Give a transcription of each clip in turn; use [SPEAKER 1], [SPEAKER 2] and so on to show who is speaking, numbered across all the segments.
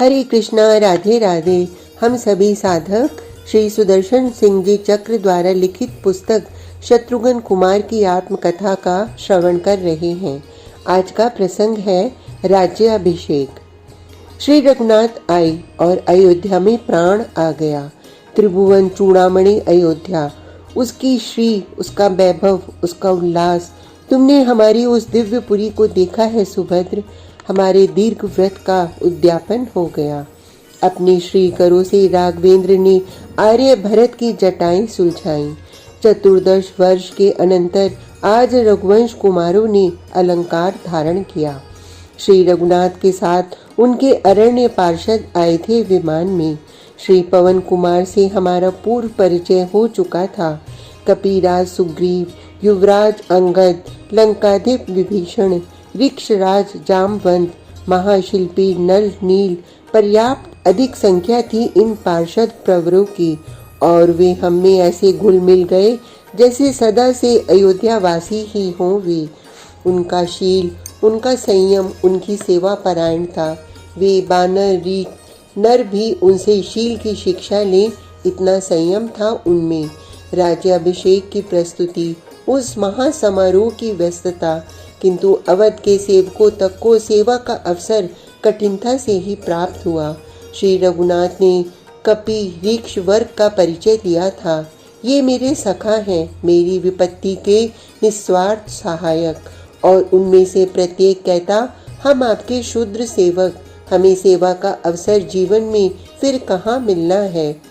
[SPEAKER 1] हरे कृष्णा, राधे राधे। हम सभी साधक श्री सुदर्शन सिंह जी चक्र द्वारा लिखित पुस्तक शत्रुघ्न कुमार की आत्मकथा का श्रवण कर रहे हैं। आज का प्रसंग है राज्याभिषेक। श्री रघुनाथ आए और अयोध्या में प्राण आ गया। त्रिभुवन चूड़ामणि अयोध्या, उसकी श्री, उसका वैभव, उसका उल्लास। तुमने हमारी उस दिव्यपुरी को देखा है सुभद्र। हमारे दीर्घ व्रत का उद्यापन हो गया। अपने श्री करों से राघवेंद्र ने आर्य भरत की जटाएं सुलझाईं। 14 वर्ष के अनंतर आज रघुवंश कुमारों ने अलंकार धारण किया। श्री रघुनाथ के साथ उनके अरण्य पार्षद आए थे विमान में। श्री पवन कुमार से हमारा पूर्व परिचय हो चुका था। कपिराज सुग्रीव, युवराज अंगद, लंकाधिप विभीषण, ऋक्षराज जामवंत, महाशिल्पी नल नील, पर्याप्त अधिक संख्या थी इन पार्षद प्रवरों की, और वे हम में ऐसे घुल मिल गए जैसे सदा से अयोध्यावासी ही हों वे। उनका शील, उनका संयम, उनकी सेवा परायणता, वे बानर रीठ नर भी उनसे शील की शिक्षा लें, इतना संयम था उनमें। राज्याभिषेक की प्रस्तुति, उस महासमारोह की व्यस्तता, किंतु अवध के सेवकों तक को सेवा का अवसर कठिनता से ही प्राप्त हुआ। श्री रघुनाथ ने कपि ऋक्ष वर्ग का परिचय दिया था। ये मेरे सखा हैं, मेरी विपत्ति के निस्वार्थ सहायक। और उनमें से प्रत्येक कहता, हम आपके शूद्र सेवक, हमें सेवा का अवसर जीवन में फिर कहाँ मिलना है।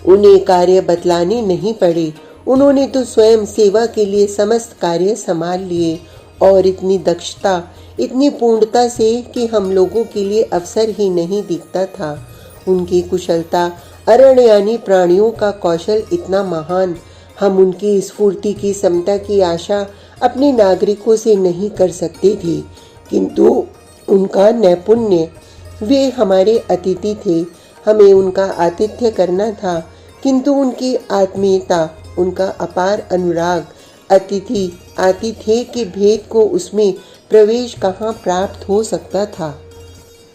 [SPEAKER 1] उन्हें कार्य बतलाने नहीं पड़े। उन्होंने तो स्वयं सेवा के लिए समस्त कार्य संभाल लिए, और इतनी दक्षता, इतनी पूर्णता से कि हम लोगों के लिए अवसर ही नहीं दिखता था। उनकी कुशलता, अरण्यानी प्राणियों का कौशल इतना महान, हम उनकी स्फूर्ति की समता की आशा अपने नागरिकों से नहीं कर सकते थे। किंतु उनका नैपुण्य, वे हमारे अतिथि थे, हमें उनका आतिथ्य करना था। किंतु उनकी आत्मीयता, उनका अपार अनुराग, अतिथि आतिथ्य के भेद को उसमें प्रवेश कहाँ प्राप्त हो सकता था।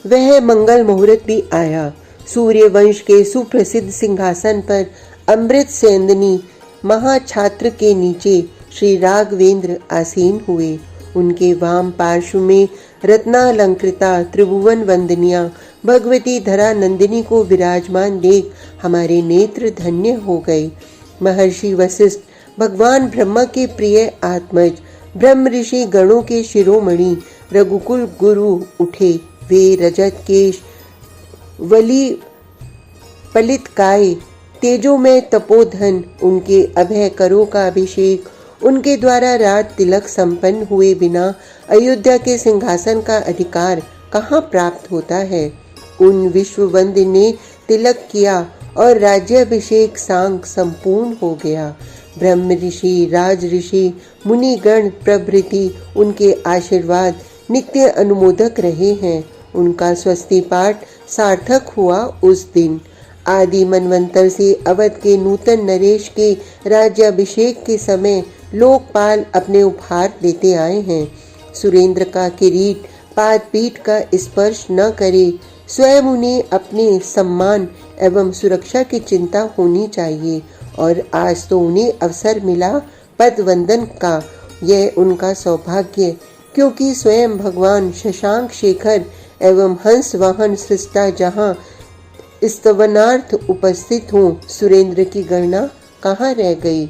[SPEAKER 1] वह मंगल मुहूर्त भी आया। सूर्य वंश के सुप्रसिद्ध सिंहासन पर अमृत सेंदनी महाछात्र के नीचे श्री राघवेंद्र आसीन हुए। उनके वाम पार्श्व में रत्नालंकृता त्रिभुवन वंदनिया भगवती धरा नंदिनी को विराजमान देख हमारे नेत्र धन्य हो गए। महर्षि वशिष्ठ, भगवान ब्रह्मा के प्रिय आत्मज, ब्रह्म ऋषि गणों के शिरोमणि, रघुकुल गुरु उठे। वे रजत केश, वली पलित काय, तेजोमय तपोधन, उनके अभय करों का अभिषेक, उनके द्वारा राज तिलक संपन्न हुए बिना अयोध्या के सिंहासन का अधिकार कहाँ प्राप्त होता है। उन विश्ववंद्य ने तिलक किया और राज्याभिषेक सांग संपूर्ण हो गया। ब्रह्म ऋषि, राज ऋषि, मुनिगण प्रभृति उनके आशीर्वाद नित्य अनुमोदक रहे हैं। उनका स्वस्ति पाठ सार्थक हुआ उस दिन। आदि मनवंतर से अवध के नूतन नरेश के राज्याभिषेक के समय लोकपाल अपने उपहार देते आए हैं। सुरेंद्र का किरीट पादपीठ का स्पर्श न करे, स्वयं उन्हें अपने सम्मान एवं सुरक्षा की चिंता होनी चाहिए। और आज तो उन्हें अवसर मिला पदवंदन का। यह उनका सौभाग्य, क्योंकि स्वयं भगवान शशांक शेखर एवं हंस वाहन सृष्टा जहाँ स्तवनार्थ उपस्थित हों, सुरेंद्र की गणना कहाँ रह गई।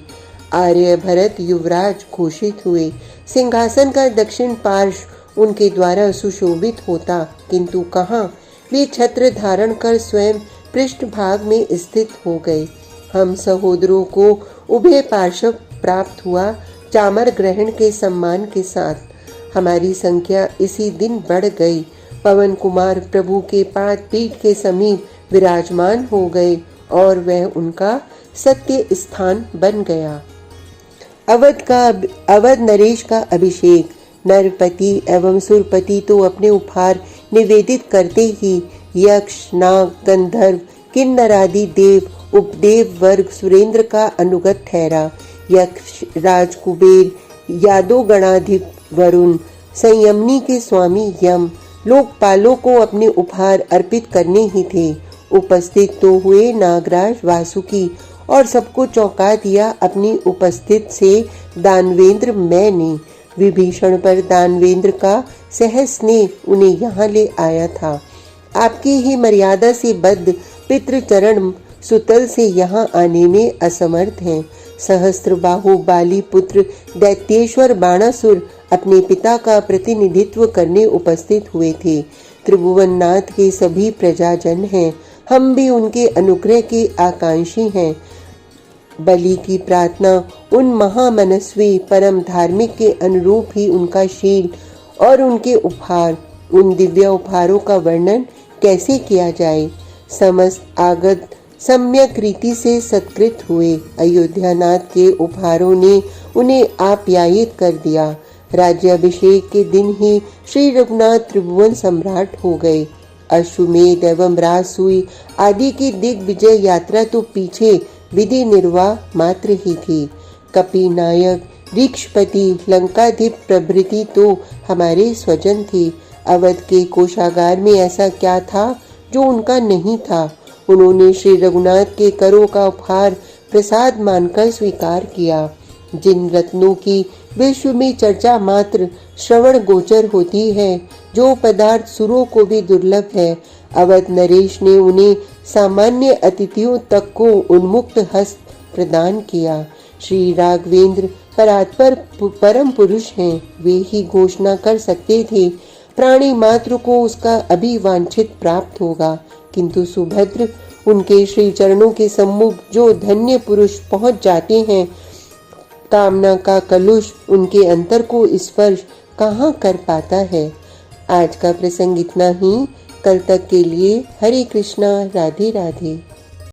[SPEAKER 1] आर्य भरत युवराज घोषित हुए। सिंहासन का दक्षिण पार्श्व उनके द्वारा सुशोभित होता, किंतु कहाँ, वे छत्र धारण कर स्वयं पृष्ठभाग में स्थित हो गए। हम सहोदरों को उभय पार्श्व प्राप्त हुआ, चामर ग्रहण के सम्मान के साथ। हमारी संख्या इसी दिन बढ़ गई। पवन कुमार प्रभु के पादपीठ के समीप विराजमान हो गए और वह उनका सत्य स्थान बन गया। अवध नरेश का अभिषेक। नरपति एवं सुरपति तो अपने उपहार निवेदित करते ही यक्ष, नाग, गंधर्व, किन्नरादि देव, उपदेव वर्ग सुरेंद्र का अनुगत ठहरा। यक्ष राज कुबेर, यादव गणाधिप वरुण, संयमनी के स्वामी यम, लोकपालों को अपने उपहार अर्पित करने ही थे। उपस्थित तो हुए नागराज, वासुकी और सबको चौंका दिया अपनी उपस्थित से दानवेंद्र मैंने। विभीषण पर दानवेंद्र का सहज स्नेह उन्हें यहाँ ले आया था। आपकी ही मर्यादा से बद्ध पितृचरण सुतल से यहाँ आने में असमर्थ हैं। सहस्त्रबाहु बाली पुत्र दैत्येश्वर बाणासुर अपने पिता का प्रतिनिधित्व करने उपस्थित हुए थे। त्रिभुवननाथ के सभी प्रजाजन हैं, हम भी उनके अनुग्रह के आकांक्षी हैं। बलि की प्रार्थना उन महामनस्वी परम धार्मिक के अनुरूप ही उनका शील और उनके उपहार, उन दिव्य उपहारों का वर्णन कैसे किया जाए। समस्त आगत सम्यक रीति से सत्कृत हुए। अयोध्यानाथ के उपहारों ने उन्हें आप्यायित कर दिया। राज्याभिषेक के दिन ही श्री रघुनाथ त्रिभुवन सम्राट हो गए। अश्वमेध एवं राजसूय आदि की दिग्विजय यात्रा तो पीछे विधि निर्वाह मात्र ही थी। कपि नायक, ऋक्षपति, लंकाधिप प्रभृति तो हमारे स्वजन थे। अवध के कोषागार में ऐसा क्या था जो उनका नहीं था। उन्होंने श्री रघुनाथ के करों का उपहार प्रसाद मानकर स्वीकार किया। जिन रत्नों की विश्व में चर्चा मात्र श्रवण गोचर होती है, जो पदार्थ सुरों को भी दुर्लभ है, अवध नरेश ने उन्हें सामान्य अतिथियों तक को उन्मुक्त हस्त प्रदान किया। श्री राघवेंद्र परात्पर परम पुरुष हैं, वे ही घोषणा कर सकते थे प्राणी मात्र को उसका अभिवांछित प्राप्त होगा, किंतु सुभद्र उनके श्री चरणों के सम्मुख जो धन्य पुरुष पहुंच जाते हैं, कामना का कलुष उनके अंतर को स्पर्श कहाँ कर पाता है। आज का प्रसंग इतना ही। कल तक के लिए हरे कृष्णा, राधे राधे।